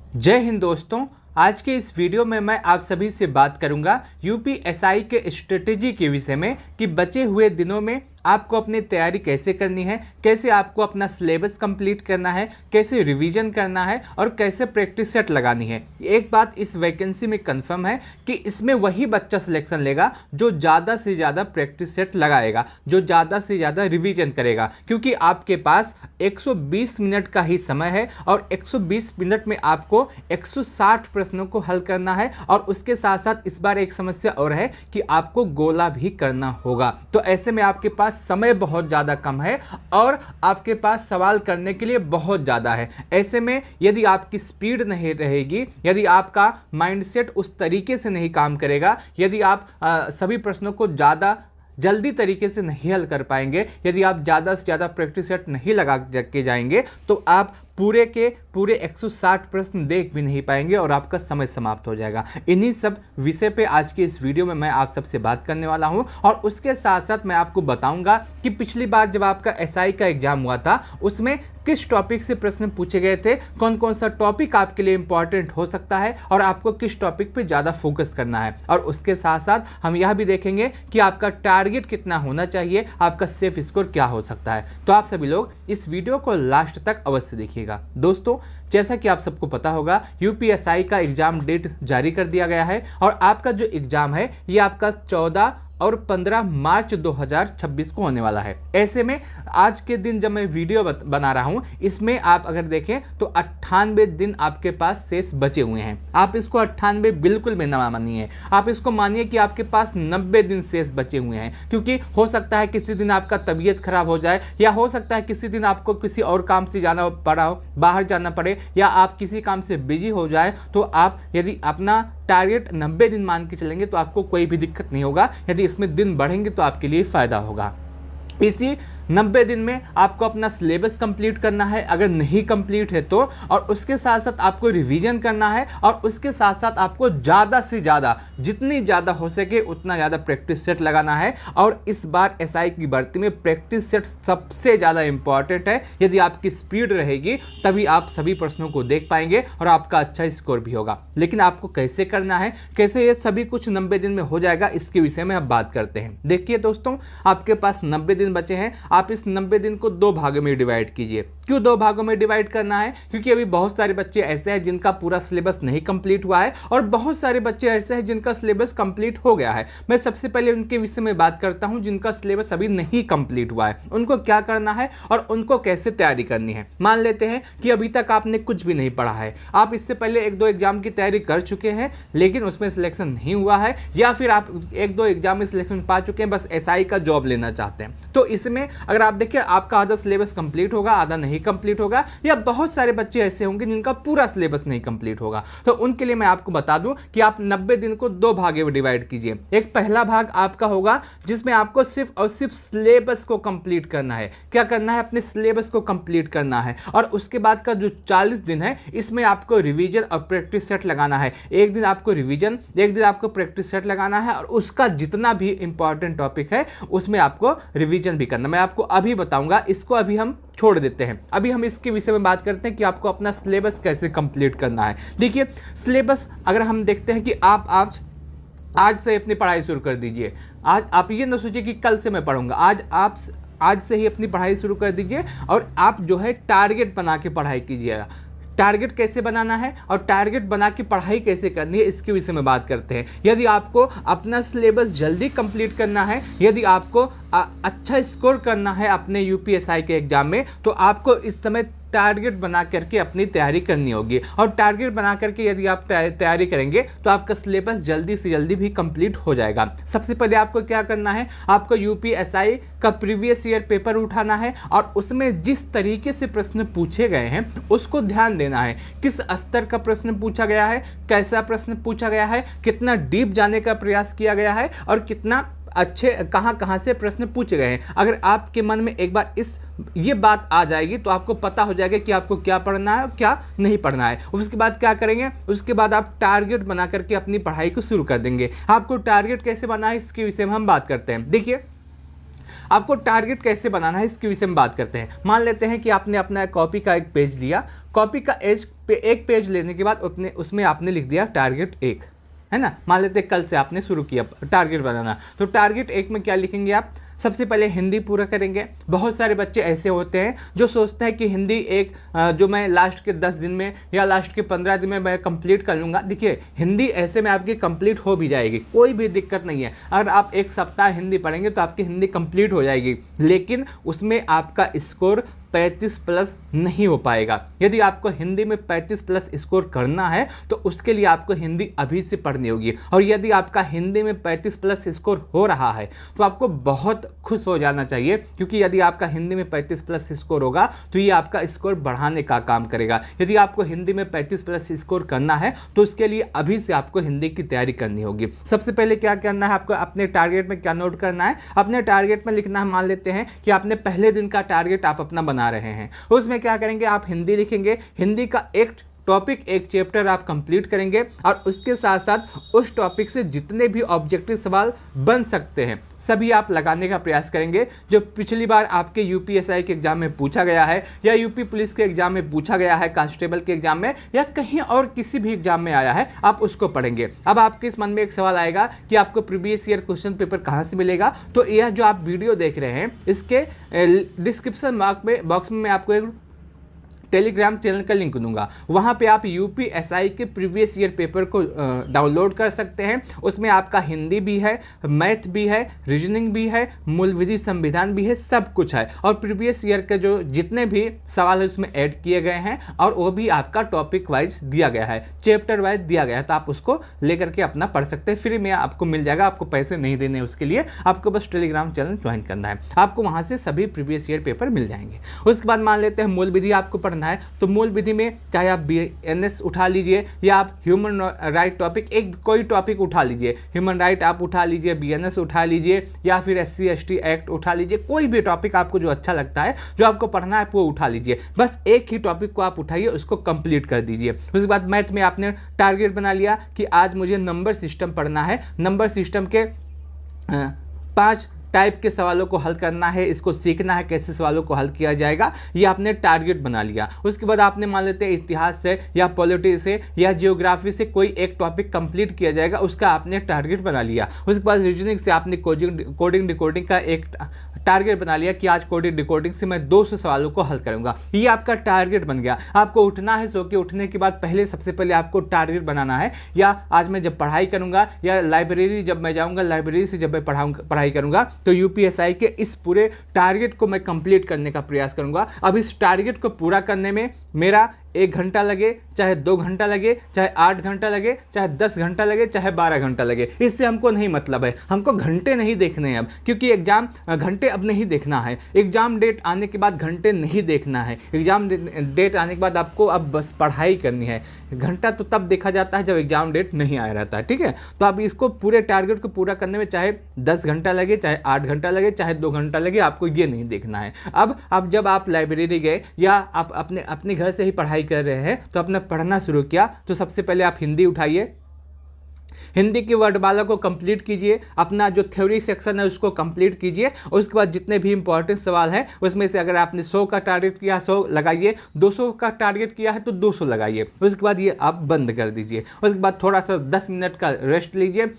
जय हिंद दोस्तों। आज के इस वीडियो में मैं आप सभी से बात करूंगा यूपीएसआई के स्ट्रेटेजी के विषय में कि बचे हुए दिनों में आपको अपनी तैयारी कैसे करनी है, कैसे आपको अपना सिलेबस कंप्लीट करना है, कैसे रिवीजन करना है और कैसे प्रैक्टिस सेट लगानी है। एक बात इस वैकेंसी में कंफर्म है कि इसमें वही बच्चा सिलेक्शन लेगा जो ज़्यादा से ज़्यादा प्रैक्टिस सेट लगाएगा, जो ज़्यादा से ज़्यादा रिवीजन करेगा, क्योंकि आपके पास 120 मिनट का ही समय है और 120 मिनट में आपको 160 प्रश्नों को हल करना है। और उसके साथ साथ इस बार एक समस्या और है कि आपको गोला भी करना होगा। तो ऐसे में आपके पास समय बहुत ज़्यादा कम है और आपके पास सवाल करने के लिए बहुत ज़्यादा है। ऐसे में यदि आपकी स्पीड नहीं रहेगी, यदि आपका माइंडसेट उस तरीके से नहीं काम करेगा, यदि आप सभी प्रश्नों को ज़्यादा जल्दी तरीके से नहीं हल कर पाएंगे, यदि आप ज़्यादा से ज़्यादा प्रैक्टिस सेट नहीं लगा के जाएंगे तो आप पूरे के पूरे 160 प्रश्न देख भी नहीं पाएंगे और आपका समय समाप्त हो जाएगा। इन्हीं सब विषय पे आज के इस वीडियो में मैं आप सबसे बात करने वाला हूं और उसके साथ साथ मैं आपको बताऊंगा कि पिछली बार जब आपका एसआई का एग्जाम हुआ था उसमें किस टॉपिक से प्रश्न पूछे गए थे, कौन कौन सा टॉपिक आपके लिए इंपॉर्टेंट हो सकता है और आपको किस टॉपिक पे ज़्यादा फोकस करना है। और उसके साथ साथ हम यह भी देखेंगे कि आपका टारगेट कितना होना चाहिए, आपका सेफ स्कोर क्या हो सकता है। तो आप सभी लोग इस वीडियो को लास्ट तक अवश्य देखिएगा। दोस्तों, जैसा कि आप सबको पता होगा यूपीएसआई का एग्जाम डेट जारी कर दिया गया है और आपका जो एग्जाम है ये आपका 14 और 15 मार्च 2026 को होने वाला है। ऐसे में आज के दिन जब मैं वीडियो बना रहा हूं इसमें आप अगर देखें तो 98 दिन आपके पास शेष बचे हुए हैं। आप इसको 98 बिल्कुल भी ना मानिए, आप इसको मानिए कि आपके पास 90 दिन शेष बचे हुए हैं, क्योंकि हो सकता है किसी दिन आपका तबीयत खराब हो जाए या हो सकता है किसी दिन आपको किसी और काम से जाना पड़ा हो, बाहर जाना पड़े या आप किसी काम से बिजी हो जाए। तो आप यदि अपना टारगेट 90 दिन मान के चलेंगे तो आपको कोई भी दिक्कत नहीं होगा। यदि इसमें दिन बढ़ेंगे तो आपके लिए फ़ायदा होगा। इसी 90 दिन में आपको अपना सिलेबस कंप्लीट करना है, अगर नहीं कंप्लीट है तो, और उसके साथ साथ आपको रिवीजन करना है और उसके साथ साथ आपको ज़्यादा से ज़्यादा, जितनी ज़्यादा हो सके उतना ज़्यादा प्रैक्टिस सेट लगाना है। और इस बार एसआई की भर्ती में प्रैक्टिस सेट सबसे ज़्यादा इंपॉर्टेंट है। यदि आपकी स्पीड रहेगी तभी आप सभी प्रश्नों को देख पाएंगे और आपका अच्छा स्कोर भी होगा। लेकिन आपको कैसे करना है, कैसे ये सभी कुछ 90 दिन में हो जाएगा, इसके विषय में अब बात करते हैं। देखिए दोस्तों, आपके पास 90 दिन बचे हैं। आप इस 90 दिन को 2 भागों में डिवाइड कीजिए। क्यों 2 भागों में डिवाइड करना है? क्योंकि अभी बहुत सारे बच्चे ऐसे हैं जिनका पूरा सिलेबस नहीं कंप्लीट हुआ है और बहुत सारे बच्चे ऐसे हैं जिनका सिलेबस कंप्लीट हो गया है। मैं सबसे पहले उनके विषय में बात करता हूं जिनका सिलेबस अभी नहीं कंप्लीट हुआ है, उनको क्या करना है और उनको कैसे तैयारी करनी है। मान लेते हैं कि अभी तक आपने कुछ भी नहीं पढ़ा है, आप इससे पहले 1-2 एग्जाम की तैयारी कर चुके हैं लेकिन उसमें सिलेक्शन नहीं हुआ है, या फिर आप 1-2 एग्जाम में सिलेक्शन पा चुके हैं, बस एसआई का जॉब लेना चाहते हैं। तो इसमें अगर आप देखिए आपका आधा सिलेबस कंप्लीट होगा, आधा नहीं कंप्लीट होगा, या बहुत सारे बच्चे ऐसे होंगे जिनका पूरा सिलेबस नहीं कंप्लीट होगा। तो उनके लिए मैं आपको बता दूं कि आप 90 दिन को 2 भागों में डिवाइड कीजिए। एक पहला भाग आपका होगा जिसमें आपको सिर्फ और सिर्फ सिलेबस को कंप्लीट करना है। क्या करना है? अपने सिलेबस को कंप्लीट करना है। और उसके बाद का जो 40 दिन है इसमें आपको रिवीजन और प्रैक्टिस सेट लगाना है। एक दिन आपको रिवीजन, एक दिन आपको प्रैक्टिस सेट लगाना है और उसका जितना भी इंपॉर्टेंट टॉपिक है उसमें आपको रिवीजन भी करना। मैं आपको अभी बताऊंगा, इसको अभी हम छोड़ देते हैं। अभी हम इसके विषय में बात करते हैं कि आपको अपना सिलेबस कैसे कंप्लीट करना है। देखिए, सिलेबस अगर हम देखते हैं कि आप आज से अपनी पढ़ाई शुरू कर दीजिए। आज आप ये ना सोचिए कि कल से मैं पढ़ूंगा, आज से ही अपनी पढ़ाई शुरू कर दीजिए और आप जो है टारगेट बना के पढ़ाई कीजिएगा। टारगेट कैसे बनाना है और टारगेट बना के पढ़ाई कैसे करनी है इसके विषय में बात करते हैं। यदि आपको अपना सिलेबस जल्दी कंप्लीट करना है, यदि आपको अच्छा स्कोर करना है अपने यूपीएसआई के एग्जाम में, तो आपको इस समय टारगेट बना करके अपनी तैयारी करनी होगी। और टारगेट बना करके यदि आप तैयारी करेंगे तो आपका सिलेबस जल्दी से जल्दी भी कंप्लीट हो जाएगा। सबसे पहले आपको क्या करना है, आपको यूपीएसआई का प्रीवियस ईयर पेपर उठाना है और उसमें जिस तरीके से प्रश्न पूछे गए हैं उसको ध्यान देना है। किस स्तर का प्रश्न पूछा गया है, कैसा प्रश्न पूछा गया है, कितना डीप जाने का प्रयास किया गया है और कितना अच्छे कहाँ से प्रश्न पूछे गए हैं। अगर आपके मन में एक बार ये बात आ जाएगी तो आपको पता हो जाएगा कि आपको क्या पढ़ना है और क्या नहीं पढ़ना है। उसके बाद क्या करेंगे, उसके बाद आप टारगेट बना करके अपनी पढ़ाई को शुरू कर देंगे। आपको टारगेट कैसे बनाए इसके विषय में हम बात करते हैं। देखिए, आपको टारगेट कैसे बनाना है इसके विषय में बात करते हैं। मान लेते हैं कि आपने अपना कॉपी का एक पेज लिया, कॉपी का एक पेज लेने के बाद उसमें आपने लिख दिया टारगेट 1, है ना। मान लेते हैं कल से आपने शुरू किया टारगेट बनाना, तो टारगेट 1 में क्या लिखेंगे आप? सबसे पहले हिंदी पूरा करेंगे। बहुत सारे बच्चे ऐसे होते हैं जो सोचते हैं कि हिंदी जो मैं लास्ट के 10 दिन में या लास्ट के 15 दिन में मैं कंप्लीट कर लूँगा। देखिए हिंदी ऐसे में आपकी कंप्लीट हो भी जाएगी, कोई भी दिक्कत नहीं है। अगर आप एक सप्ताह हिंदी पढ़ेंगे तो आपकी हिंदी कंप्लीट हो जाएगी, लेकिन उसमें आपका स्कोर 35 प्लस नहीं हो पाएगा। यदि आपको हिंदी में 35 प्लस स्कोर करना है तो उसके लिए आपको हिंदी अभी से पढ़नी होगी। और यदि आपका हिंदी में 35 प्लस स्कोर हो रहा है तो आपको बहुत खुश हो जाना चाहिए, क्योंकि यदि आपका हिंदी में 35 प्लस स्कोर होगा तो ये आपका स्कोर बढ़ाने का काम करेगा। यदि आपको हिंदी में 35 प्लस स्कोर करना है तो उसके लिए अभी से आपको हिंदी की तैयारी करनी होगी। सबसे पहले क्या करना है आपको? अपने टारगेट में क्या नोट करना है? अपने टारगेट में लिखना है, मान लेते हैं कि आपने पहले दिन का टारगेट आप अपना बना रहे हैं, उसमें क्या करेंगे? आप हिंदी लिखेंगे, हिंदी का एक टॉपिक, एक चैप्टर आप कंप्लीट करेंगे और उसके साथ साथ उस टॉपिक से जितने भी ऑब्जेक्टिव सवाल बन सकते हैं सभी आप लगाने का प्रयास करेंगे। जो पिछली बार आपके यूपीएसआई के एग्जाम में पूछा गया है या यूपी पुलिस के एग्जाम में पूछा गया है, कांस्टेबल के एग्जाम में या कहीं और किसी भी एग्जाम में आया है, आप उसको पढ़ेंगे। अब आपके इस मन में एक सवाल आएगा कि आपको प्रीवियस ईयर क्वेश्चन पेपर कहाँ से मिलेगा? तो यह जो आप वीडियो देख रहे हैं इसके डिस्क्रिप्शन बॉक्स में मैं आपको एक टेलीग्राम चैनल का लिंक दूंगा, वहाँ पे आप यूपीएसआई के प्रीवियस ईयर पेपर को डाउनलोड कर सकते हैं। उसमें आपका हिंदी भी है, मैथ भी है, रीजनिंग भी है, मूल विधि संविधान भी है, सब कुछ है। और प्रीवियस ईयर के जो जितने भी सवाल है उसमें ऐड किए गए हैं और वो भी आपका टॉपिक वाइज दिया गया है, चैप्टर वाइज दिया गया है। तो आप उसको लेकर के अपना पढ़ सकते हैं, फ्री में आपको मिल जाएगा। आपको पैसे नहीं देने, उसके लिए आपको बस टेलीग्राम चैनल ज्वाइन करना है, आपको वहाँ से सभी प्रीवियस ईयर पेपर मिल जाएंगे। उसके बाद मान लेते हैं मूल विधि आपको पढ़ना है, तो मूल विधि में चाहे आप बीएनएस उठा लीजिए या आप ह्यूमन राइट टॉपिक, एक कोई टॉपिक उठा लीजिए, ह्यूमन राइट आप उठा लीजिए, बीएनएस उठा लीजिए या फिर एससी एसटी एक्ट उठा लीजिए। कोई भी टॉपिक आपको जो अच्छा लगता है, जो आपको पढ़ना है वो उठा लीजिए। बस एक ही टॉपिक को आप उठाइए, उसको कंप्लीट कर दीजिए। उसके बाद मैथ में आपने टारगेट बना लिया कि आज मुझे नंबर सिस्टम पढ़ना है, नंबर सिस्टम के 5 टाइप के सवालों को हल करना है, इसको सीखना है कैसे सवालों को हल किया जाएगा, ये आपने टारगेट बना लिया। उसके बाद आपने मान लेते हैं इतिहास से या पॉलिटी से या जियोग्राफी से कोई एक टॉपिक कंप्लीट किया जाएगा, उसका आपने टारगेट बना लिया। उसके बाद रीजनिंग से आपने कोडिंग डिकोडिंग का एक टारगेट बना लिया कि आज कोडिंग डिकोडिंग से मैं 200 सवालों को हल करूंगा। ये आपका टारगेट बन गया। आपको उठना है, सो के उठने के बाद पहले सबसे पहले आपको टारगेट बनाना है, या आज मैं जब पढ़ाई करूंगा या लाइब्रेरी जब मैं जाऊंगा, लाइब्रेरी से जब मैं पढ़ाई करूंगा तो यूपीएसआई के इस पूरे टारगेट को मैं कंप्लीट करने का प्रयास करूंगा। अब इस टारगेट को पूरा करने में मेरा 1 घंटा लगे, चाहे 2 घंटा लगे, चाहे 8 घंटा लगे, चाहे 10 घंटा लगे, चाहे 12 घंटा लगे, इससे हमको नहीं मतलब है। हमको घंटे नहीं देखने हैं अब, क्योंकि एग्जाम घंटे अब नहीं देखना है। एग्जाम डेट आने के बाद घंटे नहीं देखना है। एग्जाम डेट आने के बाद आपको अब बस पढ़ाई करनी है। घंटा तो तब देखा जाता है जब एग्जाम डेट नहीं आया रहता है, ठीक है। तो अब इसको पूरे टारगेट को पूरा करने में चाहे 10 घंटा लगे, चाहे 8 घंटा लगे, चाहे 2 घंटा लगे, आपको ये नहीं देखना है। अब जब आप लाइब्रेरी गए या आप अपने घर से ही पढ़ाई कर रहे हैं तो अपना पढ़ना शुरू किया, तो सबसे पहले आप हिंदी उठाइए, हिंदी की वर्डमाला को कंप्लीट कीजिए, अपना जो थ्योरी सेक्शन है उसको कंप्लीट कीजिए। उसके बाद जितने भी इंपॉर्टेंट सवाल हैं उसमें से अगर आपने 100 का टारगेट किया 100 लगाइए, 200 का टारगेट किया है तो 200 लगाइए। उसके बाद ये आप बंद कर दीजिए। उसके बाद थोड़ा सा 10 मिनट का रेस्ट लीजिए।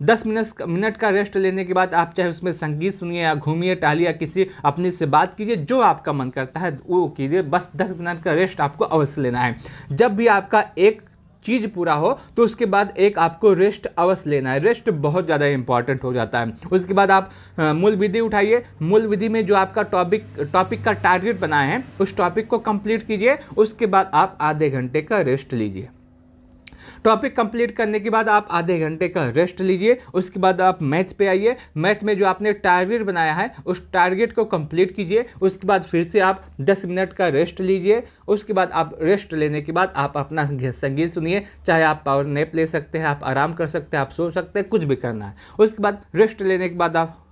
10 मिनट का रेस्ट लेने के बाद आप चाहे उसमें संगीत सुनिए या घूमिए टहलिए या किसी अपने से बात कीजिए, जो आपका मन करता है वो कीजिए। बस 10 मिनट का रेस्ट आपको अवश्य लेना है। जब भी आपका एक चीज़ पूरा हो तो उसके बाद एक आपको रेस्ट अवश्य लेना है। रेस्ट बहुत ज़्यादा इंपॉर्टेंट हो जाता है। उसके बाद आप मूल विधि उठाइए। मूल विधि में जो आपका टॉपिक का टारगेट बनाए हैं उस टॉपिक को कंप्लीट कीजिए। उसके बाद आप आधे घंटे का रेस्ट लीजिए। टॉपिक कंप्लीट करने के बाद आप आधे घंटे का रेस्ट लीजिए। उसके बाद आप मैथ पे आइए। मैथ में जो आपने टारगेट बनाया है उस टारगेट को कंप्लीट कीजिए। उसके बाद फिर से आप 10 मिनट का रेस्ट लीजिए। उसके बाद आप रेस्ट लेने के बाद आप अपना संगीत सुनिए, चाहे आप पावर नैप ले सकते हैं, आप आराम कर सकते हैं, आप सो सकते हैं, कुछ भी करना है। उसके बाद रेस्ट लेने के बाद आप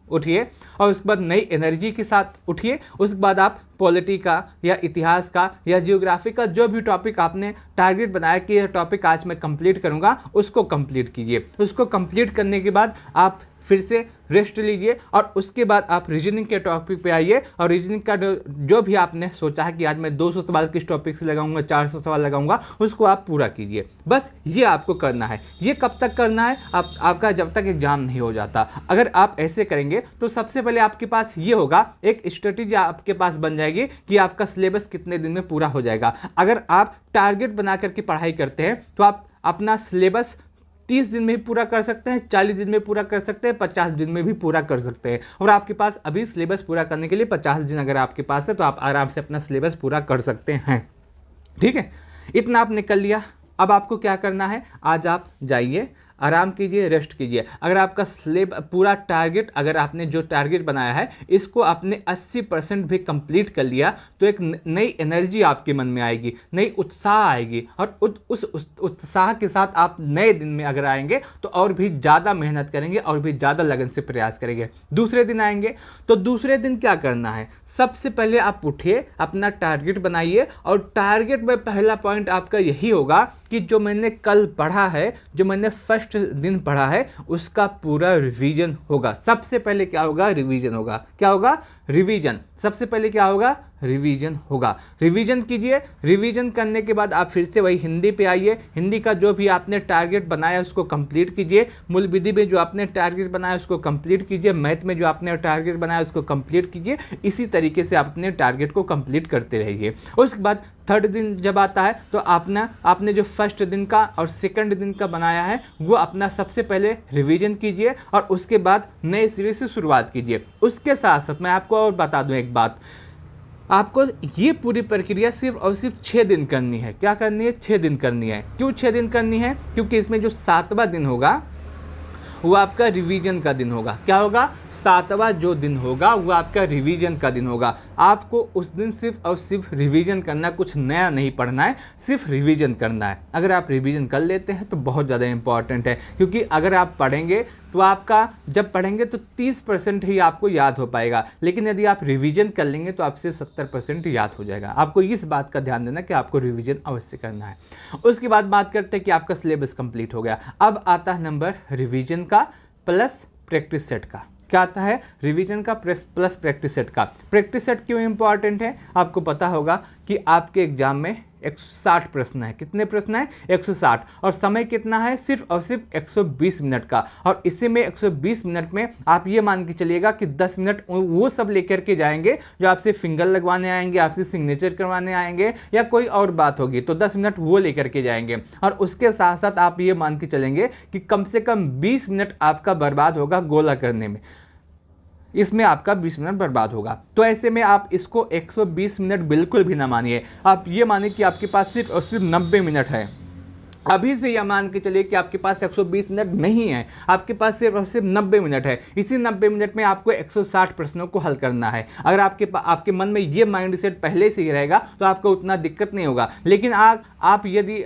उठिए और उसके बाद नई एनर्जी के साथ उठिए। उसके बाद आप पॉलिटी का या इतिहास का या जियोग्राफी का जो भी टॉपिक आपने टारगेट बनाया कि यह टॉपिक आज मैं कंप्लीट करूंगा, उसको कंप्लीट कीजिए। उसको कंप्लीट करने के बाद आप फिर से रेस्ट लीजिए और उसके बाद आप रीजनिंग के टॉपिक पे आइए और रीजनिंग का जो भी आपने सोचा है कि आज मैं 200 सवाल किस टॉपिक से लगाऊंगा, 400 सवाल लगाऊंगा, उसको आप पूरा कीजिए। बस ये आपको करना है। ये कब तक करना है? आपका जब तक एग्जाम नहीं हो जाता। अगर आप ऐसे करेंगे तो सबसे पहले आपके पास ये होगा, एक स्ट्रेटेजी आपके पास बन जाएगी कि आपका सिलेबस कितने दिन में पूरा हो जाएगा। अगर आप टारगेट बना करके पढ़ाई करते हैं तो आप अपना सिलेबस 30 दिन में भी पूरा कर सकते हैं, 40 दिन में पूरा कर सकते हैं, 50 दिन में भी पूरा कर सकते हैं। और आपके पास अभी सिलेबस पूरा करने के लिए 50 दिन अगर आपके पास है तो आप आराम से अपना सिलेबस पूरा कर सकते हैं। ठीक है, इतना आपने कर लिया। अब आपको क्या करना है, आज आप जाइए, आराम कीजिए, रेस्ट कीजिए। अगर आपका पूरा टारगेट, अगर आपने जो टारगेट बनाया है इसको आपने 80% भी कंप्लीट कर लिया तो एक नई एनर्जी आपके मन में आएगी, नई उत्साह आएगी और उस उत्साह के साथ आप नए दिन में अगर आएंगे तो और भी ज़्यादा मेहनत करेंगे और भी ज़्यादा लगन से प्रयास करेंगे। दूसरे दिन आएंगे तो दूसरे दिन क्या करना है, सबसे पहले आप उठिए, अपना टारगेट बनाइए और टारगेट में पहला पॉइंट आपका यही होगा कि जो मैंने कल पढ़ा है, जो मैंने फर्स्ट दिन पढ़ा है, उसका पूरा रिवीजन होगा। सबसे पहले क्या होगा, रिवीजन होगा। क्या होगा, रिवीजन। सबसे पहले क्या होगा, रिवीजन होगा। रिवीजन कीजिए। रिवीजन करने के बाद आप फिर से वही हिंदी पे आइए। हिंदी का जो भी आपने टारगेट बनाया उसको कंप्लीट कीजिए। मूल विधि में जो आपने टारगेट बनाया उसको कंप्लीट कीजिए। मैथ में जो आपने टारगेट बनाया उसको कंप्लीट कीजिए। इसी तरीके से आप अपने टारगेट को कंप्लीट करते रहिए। उसके बाद थर्ड दिन जब आता है तो आपने जो फर्स्ट दिन का और सेकंड दिन का बनाया है वो अपना सबसे पहले रिवीजन कीजिए और उसके बाद नए सिरे से शुरुआत कीजिए। उसके साथ साथ मैं आपको और बता दूं एक बात, आपको ये पूरी प्रक्रिया सिर्फ और सिर्फ 6 दिन करनी है। क्या करनी है, 6 दिन करनी है। क्यों 6 दिन करनी है, क्योंकि इसमें जो 7वां दिन होगा वो आपका रिवीजन का दिन होगा। क्या होगा, 7वां जो दिन होगा वो आपका रिवीजन का दिन होगा। आपको उस दिन सिर्फ और सिर्फ रिवीजन करना, कुछ नया नहीं पढ़ना है, सिर्फ रिवीजन करना है। अगर आप रिवीजन कर लेते हैं तो बहुत ज़्यादा इंपॉर्टेंट है, क्योंकि अगर आप पढ़ेंगे तो आपका जब पढ़ेंगे तो 30% ही आपको याद हो पाएगा, लेकिन यदि आप रिवीजन कर लेंगे तो आपसे 70% याद हो जाएगा। आपको इस बात का ध्यान देना कि आपको रिवीजन अवश्य करना है। उसके बाद बात करते हैं कि आपका सिलेबस कंप्लीट हो गया। अब आता है नंबर रिवीजन का प्लस प्रैक्टिस सेट का। क्या आता है, रिवीजन का प्लस प्रैक्टिस सेट का। प्रैक्टिस सेट क्यों इंपॉर्टेंट है, आपको पता होगा कि आपके एग्जाम में 160 प्रश्न है। कितने प्रश्न है, 160, और समय कितना है, सिर्फ और सिर्फ 120 मिनट का। और इसी में 120 मिनट में आप ये मान के चलिएगा कि 10 मिनट वो सब लेकर के जाएंगे जो आपसे फिंगर लगवाने आएंगे, आपसे सिग्नेचर करवाने आएंगे या कोई और बात होगी, तो 10 मिनट वो लेकर के जाएंगे। और उसके साथ साथ आप ये मान के चलेंगे कि कम से कम 20 मिनट आपका बर्बाद होगा गोला करने में। इसमें आपका 20 मिनट बर्बाद होगा। तो ऐसे में आप इसको 120 मिनट बिल्कुल भी ना मानिए। आप ये मानिए कि आपके पास सिर्फ और सिर्फ 90 मिनट है। अभी से यह मान के चलिए कि आपके पास 120 मिनट नहीं है, आपके पास सिर्फ और सिर्फ 90 मिनट है। इसी 90 मिनट में आपको 160 प्रश्नों को हल करना है। अगर आपके मन में ये माइंडसेट पहले से ही रहेगा तो आपको उतना दिक्कत नहीं होगा। लेकिन आप यदि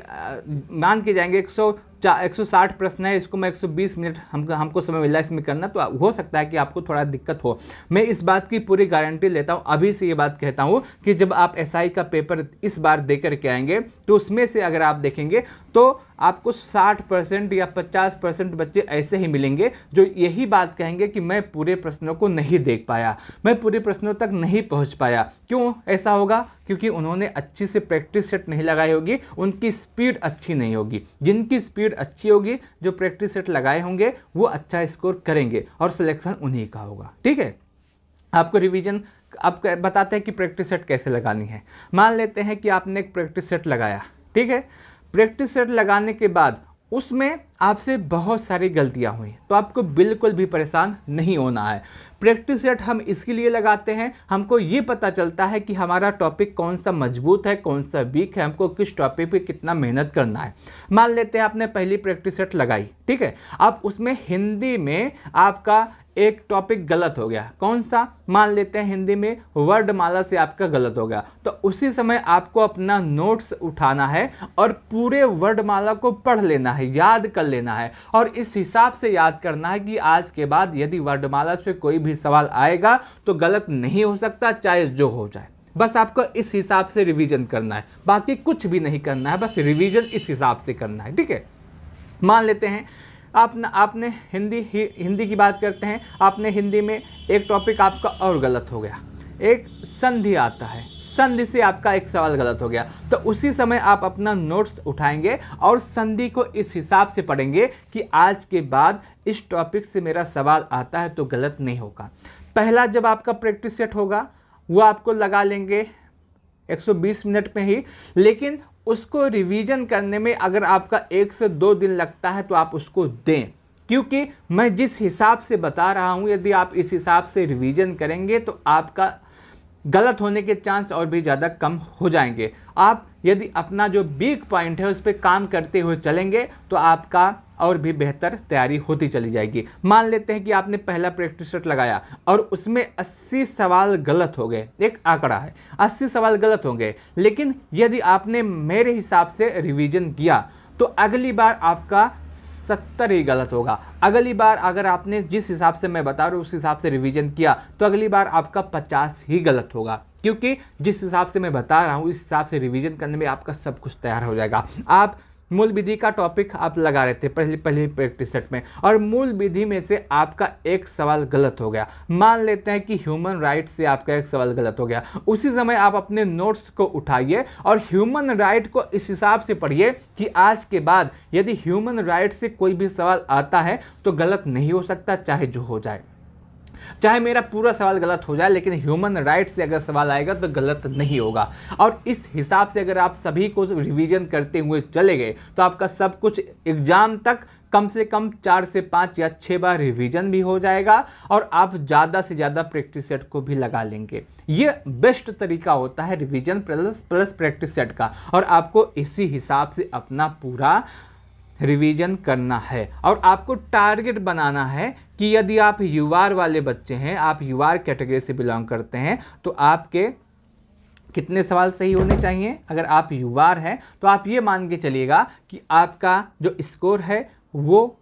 मान के जाएंगे 160 प्रश्न है, इसको मैं 120 मिनट हमको समय मिला इसमें करना, तो हो सकता है कि आपको थोड़ा दिक्कत हो। मैं इस बात की पूरी गारंटी लेता हूँ, अभी से ये बात कहता हूँ कि जब आप एसआई का पेपर इस बार दे करके आएंगे तो उसमें से अगर आप देखेंगे तो आपको 60% या 50% बच्चे ऐसे ही मिलेंगे जो यही बात कहेंगे कि मैं पूरे प्रश्नों को नहीं देख पाया, मैं पूरे प्रश्नों तक नहीं पहुँच पाया। क्यों ऐसा होगा, क्योंकि उन्होंने अच्छी से प्रैक्टिस सेट नहीं लगाई होगी, उनकी स्पीड अच्छी नहीं होगी। जिनकी स्पीड अच्छी होगी, जो प्रैक्टिस सेट लगाए होंगे, वो अच्छा स्कोर करेंगे और सिलेक्शन उन्हीं का होगा। ठीक है, आपको रिवीजन अब बताते हैं कि प्रैक्टिस सेट कैसे लगानी है। मान लेते हैं कि आपने एक प्रैक्टिस सेट लगाया, ठीक है। प्रैक्टिस सेट लगाने के बाद उसमें आपसे बहुत सारी गलतियां हुई, तो आपको बिल्कुल भी परेशान नहीं होना है। प्रैक्टिस सेट हम इसके लिए लगाते हैं, हमको ये पता चलता है कि हमारा टॉपिक कौन सा मजबूत है, कौन सा वीक है, हमको किस टॉपिक पे कितना मेहनत करना है। मान लेते हैं आपने पहली प्रैक्टिस सेट लगाई, ठीक है। अब उसमें हिंदी में आपका एक टॉपिक गलत हो गया, कौन सा, मान लेते हैं हिंदी में वर्णमाला से आपका गलत हो गया, तो उसी समय आपको अपना नोट्स उठाना है और पूरे वर्णमाला को पढ़ लेना है, याद कर लेना है और इस हिसाब से याद करना है कि आज के बाद यदि वर्णमाला से कोई भी सवाल आएगा तो गलत नहीं हो सकता, चाहे जो हो जाए। बस आपको इस हिसाब से रिवीजन करना है, बाकी कुछ भी नहीं करना है, बस रिवीजन इस हिसाब से करना है, ठीक है। मान लेते हैं आपने हिंदी की बात करते हैं, आपने हिंदी में एक टॉपिक आपका और गलत हो गया, एक संधि आता है, संधि से आपका एक सवाल गलत हो गया, तो उसी समय आप अपना नोट्स उठाएंगे और संधि को इस हिसाब से पढ़ेंगे कि आज के बाद इस टॉपिक से मेरा सवाल आता है तो गलत नहीं होगा। पहला जब आपका प्रैक्टिस सेट होगा वो आपको लगा लेंगे 120 मिनट में ही, लेकिन उसको रिवीजन करने में अगर आपका 1 से 2 दिन लगता है तो आप उसको दें, क्योंकि मैं जिस हिसाब से बता रहा हूं यदि आप इस हिसाब से रिवीजन करेंगे तो आपका गलत होने के चांस और भी ज़्यादा कम हो जाएंगे। आप यदि अपना जो वीक पॉइंट है उस पर काम करते हुए चलेंगे तो आपका और भी बेहतर तैयारी होती चली जाएगी। मान लेते हैं कि आपने पहला प्रैक्टिस सेट लगाया और उसमें 80 सवाल गलत हो गए, एक आंकड़ा है 80 सवाल गलत हो गए, लेकिन यदि आपने मेरे हिसाब से रिवीजन किया तो अगली बार आपका 70 ही गलत होगा। अगली बार अगर आपने जिस हिसाब से मैं बता रहा हूँ उस हिसाब से रिवीजन किया तो अगली बार आपका 50 ही गलत होगा, क्योंकि जिस हिसाब से मैं बता रहा हूँ इस हिसाब से रिवीजन करने में आपका सब कुछ तैयार हो जाएगा। आप मूल विधि का टॉपिक आप लगा रहे थे पहली प्रैक्टिस सेट में और मूल विधि में से आपका एक सवाल गलत हो गया। मान लेते हैं कि ह्यूमन राइट से आपका एक सवाल गलत हो गया, उसी समय आप अपने नोट्स को उठाइए और ह्यूमन राइट को इस हिसाब से पढ़िए कि आज के बाद यदि ह्यूमन राइट से कोई भी सवाल आता है तो गलत नहीं हो सकता, चाहे जो हो जाए, चाहे मेरा पूरा सवाल गलत हो जाए, लेकिन ह्यूमन राइट से अगर सवाल आएगा तो गलत नहीं होगा। और इस हिसाब से अगर आप सभी को रिवीजन करते हुए चले गए तो आपका सब कुछ एग्जाम तक कम से कम 4 से 5 या 6 बार रिवीजन भी हो जाएगा और आप ज़्यादा से ज़्यादा प्रैक्टिस सेट को भी लगा लेंगे। ये बेस्ट तरीका होता है रिवीजन प्लस प्रैक्टिस सेट का, और आपको इसी हिसाब से अपना पूरा रिवीजन करना है। और आपको टारगेट बनाना है कि यदि आप यूआर वाले बच्चे हैं, आप यूआर कैटेगरी से बिलोंग करते हैं, तो आपके कितने सवाल सही होने चाहिए। अगर आप यूआर हैं तो आप ये मान के चलिएगा कि आपका जो स्कोर है वो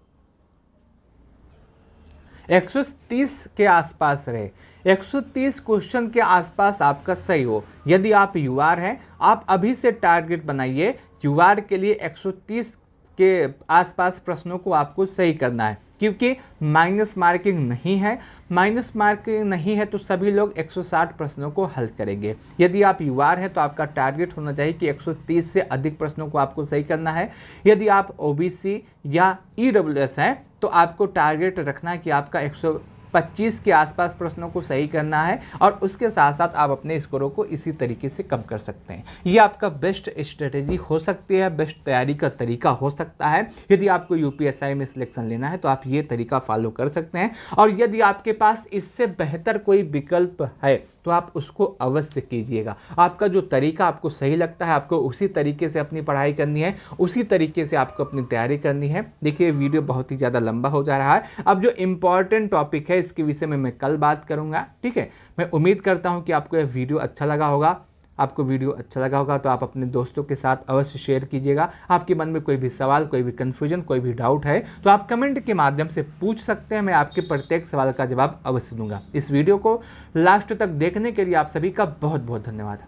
130 के आसपास रहे, 130 क्वेश्चन के आसपास आपका सही हो। यदि आप यूआर हैं, आप अभी से टारगेट बनाइए, यूआर के लिए 130 के आसपास प्रश्नों को आपको सही करना है, क्योंकि माइनस मार्किंग नहीं है। माइनस मार्किंग नहीं है तो सभी लोग 160 प्रश्नों को हल करेंगे। यदि आप यूआर हैं तो आपका टारगेट होना चाहिए कि 130 से अधिक प्रश्नों को आपको सही करना है। यदि आप ओबीसी या ईडब्ल्यूएस हैं तो आपको टारगेट रखना है कि आपका 125 के आसपास प्रश्नों को सही करना है, और उसके साथ साथ आप अपने स्कोरों को इसी तरीके से कम कर सकते हैं। ये आपका बेस्ट स्ट्रेटेजी हो सकती है, बेस्ट तैयारी का तरीका हो सकता है। यदि आपको यूपीएसआई में सिलेक्शन लेना है तो आप ये तरीका फॉलो कर सकते हैं, और यदि आपके पास इससे बेहतर कोई विकल्प है तो आप उसको अवश्य कीजिएगा। आपका जो तरीका आपको सही लगता है, आपको उसी तरीके से अपनी पढ़ाई करनी है, उसी तरीके से आपको अपनी तैयारी करनी है। देखिए वीडियो बहुत ही ज़्यादा लंबा हो जा रहा है। अब जो इम्पॉर्टेंट टॉपिक है इसके विषय में मैं कल बात करूंगा, ठीक है। मैं उम्मीद करता हूं कि आपको यह वीडियो अच्छा लगा होगा। आपको वीडियो अच्छा लगा होगा तो आप अपने दोस्तों के साथ अवश्य शेयर कीजिएगा। आपके मन में कोई भी सवाल, कोई भी कन्फ्यूजन, कोई भी डाउट है तो आप कमेंट के माध्यम से पूछ सकते हैं। मैं आपके प्रत्येक सवाल का जवाब अवश्य दूंगा। इस वीडियो को लास्ट तक देखने के लिए आप सभी का बहुत बहुत धन्यवाद।